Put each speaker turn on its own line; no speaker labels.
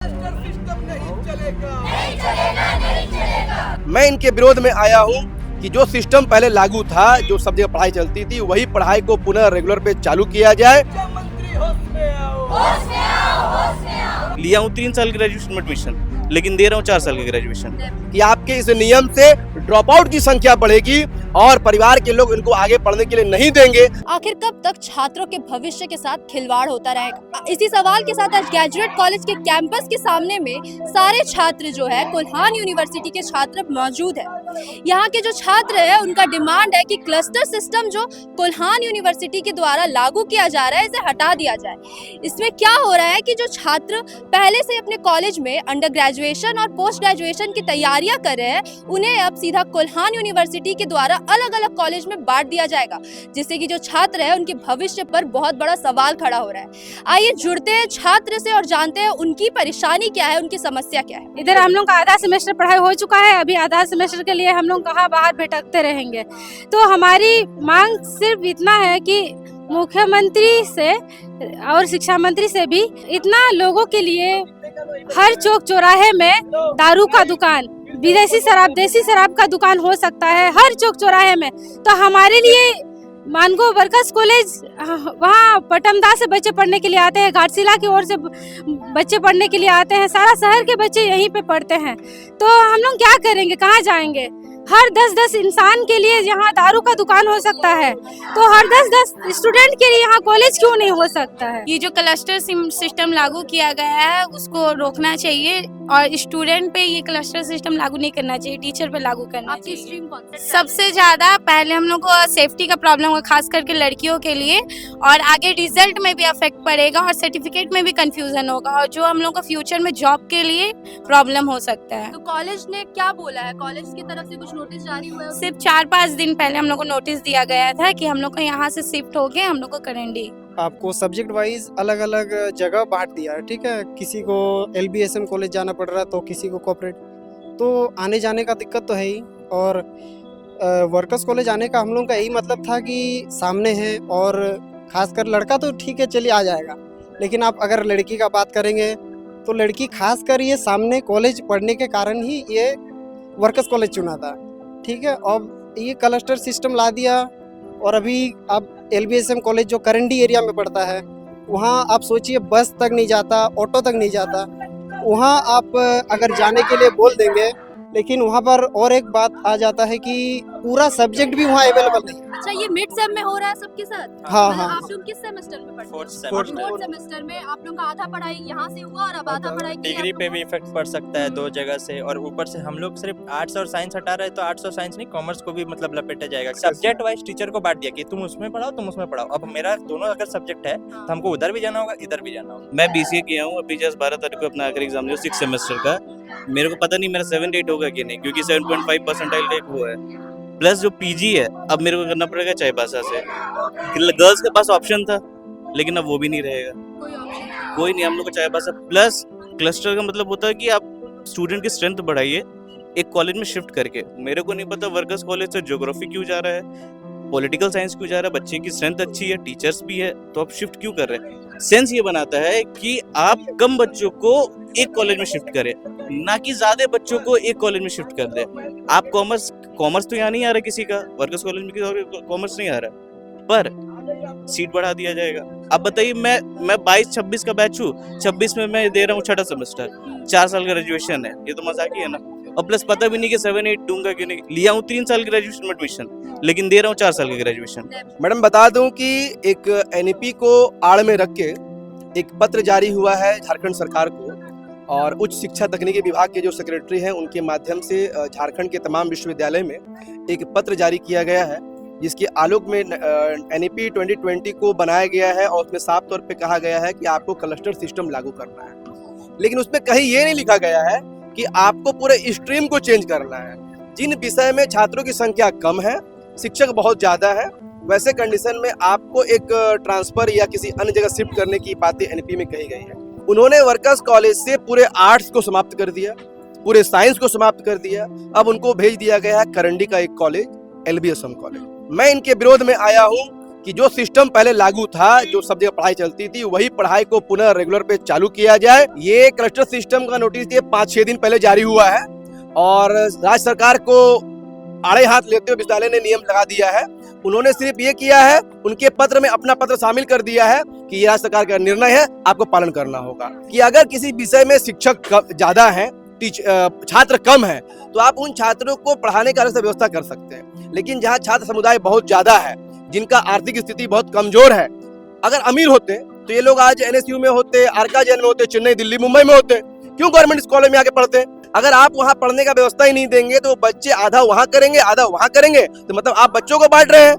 System नहीं चलेगा,
नहीं चलेगा, नहीं चलेगा।
मैं इनके विरोध में आया हूँ कि जो सिस्टम पहले लागू था, जो सब जगह पढ़ाई चलती थी, वही पढ़ाई को पुनः रेगुलर पे चालू किया जाए। मंत्री होश में आओ,
होश में आओ, होश में आओ।
लिया हूँ 3 साल की ग्रेजुएशन में एडमिशन, लेकिन दे रहा हूँ 4 साल की ग्रेजुएशन।
कि आपके इस नियम से ड्रॉप आउट की संख्या बढ़ेगी और परिवार के लोग इनको आगे पढ़ने के लिए नहीं देंगे।
आखिर कब तक छात्रों के भविष्य के साथ खिलवाड़ होता रहेगा? इसी सवाल के साथ आज ग्रेजुएट कॉलेज के कैंपस के सामने में सारे छात्र जो है कोल्हान यूनिवर्सिटी के छात्र मौजूद है। यहाँ के जो छात्र है उनका डिमांड है कि क्लस्टर सिस्टम जो कोल्हान यूनिवर्सिटी के द्वारा लागू किया जा रहा है इसे हटा दिया जाए। इसमें क्या हो रहा है कि जो छात्र पहले से अपने कॉलेज में अंडर ग्रेजुएशन और पोस्ट ग्रेजुएशन की तैयारियां कर रहे हैं, उन्हें अब सीधा कोल्हान यूनिवर्सिटी के द्वारा अलग अलग कॉलेज में बांट दिया जाएगा, जिससे कि जो छात्र है उनके भविष्य पर बहुत बड़ा सवाल खड़ा हो रहा है। आइए जुड़ते हैं छात्र से और जानते हैं उनकी परेशानी क्या है, उनकी समस्या क्या है।
इधर हम लोग का आधा सेमेस्टर पढ़ाई हो चुका है, अभी आधा सेमेस्टर के लिए हम लोग कहाँ बाहर भटकते रहेंगे। तो हमारी मांग सिर्फ इतना है कि मुख्यमंत्री से और शिक्षा मंत्री से भी इतना लोगों के लिए हर चौक चौराहे में दारू का दुकान, विदेशी शराब, देसी शराब का दुकान हो सकता है हर चौक चौराहे में। तो हमारे लिए मानगो वर्कर्स कॉलेज, वहाँ पटमदा से बच्चे पढ़ने के लिए आते हैं, घाटशिला की ओर से बच्चे पढ़ने के लिए आते हैं, सारा शहर के बच्चे यहीं पे पढ़ते हैं। तो हम लोग क्या करेंगे, कहाँ जाएंगे? हर 10-10 इंसान के लिए यहाँ दारू का दुकान हो सकता है, तो हर 10-10 स्टूडेंट के लिए यहाँ कॉलेज क्यों नहीं हो सकता है?
ये जो क्लस्टर सिस्टम लागू किया गया है उसको रोकना चाहिए और स्टूडेंट पे ये क्लस्टर सिस्टम लागू नहीं करना चाहिए, टीचर पे लागू करना
आपकी
चाहिए।
स्ट्रीम कौन सी है?
सबसे ज्यादा पहले हम लोग को सेफ्टी का प्रॉब्लम है, खास करके लड़कियों के लिए, और आगे रिजल्ट में भी अफेक्ट पड़ेगा और सर्टिफिकेट में भी कंफ्यूजन होगा, और जो हम लोग को फ्यूचर में जॉब के लिए प्रॉब्लम हो सकता है।
तो कॉलेज ने क्या बोला है? कॉलेज की तरफ से कुछ नोटिस जारी हुआ है?
सिर्फ 4-5 दिन पहले हम लोग को नोटिस दिया गया था कि हम लोग को यहाँ से शिफ्ट हो गए, हम लोग को करंडी।
आपको सब्जेक्ट वाइज अलग अलग जगह बांट दिया है, ठीक है। किसी को LBSM कॉलेज जाना पड़ रहा है तो किसी को कॉर्पोरेट, तो आने जाने का दिक्कत तो है ही। और वर्कर्स कॉलेज आने का हम लोग का यही मतलब था कि सामने है, और खासकर लड़का तो ठीक है चलिए आ जाएगा, लेकिन आप अगर लड़की का बात करेंगे तो लड़की खासकर ये सामने कॉलेज पढ़ने के कारण ही ये वर्कर्स कॉलेज चुना था, ठीक है। अब ये क्लस्टर सिस्टम ला दिया, और अभी आप LBSM कॉलेज जो करंडी एरिया में पड़ता है, वहाँ आप सोचिए बस तक नहीं जाता, ऑटो तक नहीं जाता। वहाँ आप अगर जाने के लिए बोल देंगे, लेकिन वहाँ पर और एक बात आ जाता है कि पूरा सब्जेक्ट भी वहाँ अवेलेबल नहीं है।
अच्छा, ये मिड सेम में हो रहा है सबके साथ?
हाँ,
मतलब
हाँ।
आप लोग किस सेमेस्टर में पढ़ते हैं?
फोर्थ
फोर्थ सेमेस्टर में आप लोग का आधा पढ़ाई यहाँ से हुआ और अब आधा पढ़ाई
डिग्री पे भी इफेक्ट पड़ सकता है 2 जगह से, और ऊपर से हम लोग सिर्फ आर्ट्स और साइंस हटा रहे हैं, तो आर्ट्स और साइंस नहीं, कॉमर्स को भी मतलब लपेटा जाएगा। सब्जेक्ट वाइज टीचर को बांट दिया कि तुम उसमें पढ़ाओ, तुम उसमें पढ़ाओ। अब मेरा दोनों अगर सब्जेक्ट है तो हमको उधर भी जाना होगा, इधर भी जाना होगा।
मैं BCA किया हूँ, अभी जस्ट 12 तारीख को अपना आखिरी एग्जाम दिया 6 सेमेस्टर का। मेरे को पता नहीं मेरा 7-8 होगा कि नहीं, क्योंकि 7.5 परसेंटाइल का एक वो है। प्लस जो PG है अब मेरे को करना पड़ेगा चाईबासा से। गर्ल्स के पास ऑप्शन था, लेकिन अब वो भी नहीं रहेगा, कोई नहीं। हम लोग को चाईबासा प्लस क्लस्टर का मतलब होता है कि आप स्टूडेंट की स्ट्रेंथ बढ़ाइए एक कॉलेज में शिफ्ट करके। मेरे को नहीं पता वर्कर्स कॉलेज से ज्योग्राफी क्यों जा रहा है, पॉलिटिकल साइंस क्यों जा रहा है। बच्चे की स्ट्रेंथ अच्छी है, टीचर्स भी है, तो आप शिफ्ट क्यों कर रहे हैं? सेंस ये बनाता है कि आप कम बच्चों को एक कॉलेज में शिफ्ट करें, ना कि ज्यादा बच्चों को एक कॉलेज में शिफ्ट कर दें। आप कॉमर्स तो यहाँ नहीं आ रहा किसी का, वर्कर्स कॉलेज में किसी कॉमर्स नहीं आ रहा, पर सीट बढ़ा दिया जाएगा। अब बताइए, मैं 22-26 का बैच हूँ, 26 में मैं दे रहा हूँ 6ठा सेमेस्टर, 4 साल का ग्रेजुएशन है, ये तो मजाक ही है ना। और प्लस पता भी नहीं कि 7-8 दूंगा क्यों नहीं। लिया हूँ 3 साल की ग्रेजुएशन में एडमिशन, लेकिन दे रहा हूँ 4 साल की ग्रेजुएशन।
मैडम बता दूं कि एक NEP को आड़ में रख के एक पत्र जारी हुआ है झारखंड सरकार को, और उच्च शिक्षा तकनीकी विभाग के जो सेक्रेटरी हैं उनके माध्यम से झारखंड के तमाम विश्वविद्यालय में एक पत्र जारी किया गया है, जिसके आलोक में NEP 2020 को बनाया गया है, और उसमें साफ तौर पे कहा गया है कि आपको क्लस्टर सिस्टम लागू करना है। लेकिन उसमें कहीं ये नहीं लिखा गया है कि आपको पूरे स्ट्रीम को चेंज करना है। जिन विषय में छात्रों की संख्या कम है, शिक्षक बहुत ज्यादा है, वैसे कंडीशन में आपको एक ट्रांसफर या किसी अन्य जगह शिफ्ट करने की बातें NEP में कही गई है। उन्होंने वर्कर्स कॉलेज से पूरे आर्ट्स को समाप्त कर दिया, पूरे साइंस को समाप्त कर दिया। अब उनको भेज दिया गया है करंडी का एक कॉलेज, LBSM कॉलेज। मैं इनके विरोध में आया हूँ कि जो सिस्टम पहले लागू था, जो सब जगह पढ़ाई चलती थी, वही पढ़ाई को पुनः रेगुलर पे चालू किया जाए। ये क्लस्टर सिस्टम का नोटिस ये 5-6 दिन पहले जारी हुआ है और राज्य सरकार को आड़े हाथ लेते हुए विश्वविद्यालय ने नियम लगा दिया है। उन्होंने सिर्फ ये किया है, उनके पत्र में अपना पत्र शामिल कर दिया है कि ये राज्य सरकार का निर्णय है, आपको पालन करना होगा। कि अगर किसी विषय में शिक्षक ज्यादा है, छात्र कम है, तो आप उन छात्रों को पढ़ाने का अलग से व्यवस्था कर सकते हैं। लेकिन जहाँ छात्र समुदाय बहुत ज्यादा है, जिनका आर्थिक स्थिति बहुत कमजोर है, अगर अमीर होते तो ये लोग आज NSU में होते, RKJN में होते, चेन्नई, दिल्ली, मुंबई में होते। क्यों गवर्नमेंट कॉलेज में आके पढ़ते? अगर आप वहाँ पढ़ने का व्यवस्था ही नहीं देंगे तो बच्चे आधा वहाँ करेंगे, आधा वहाँ करेंगे, तो मतलब आप बच्चों को बांट रहे हैं।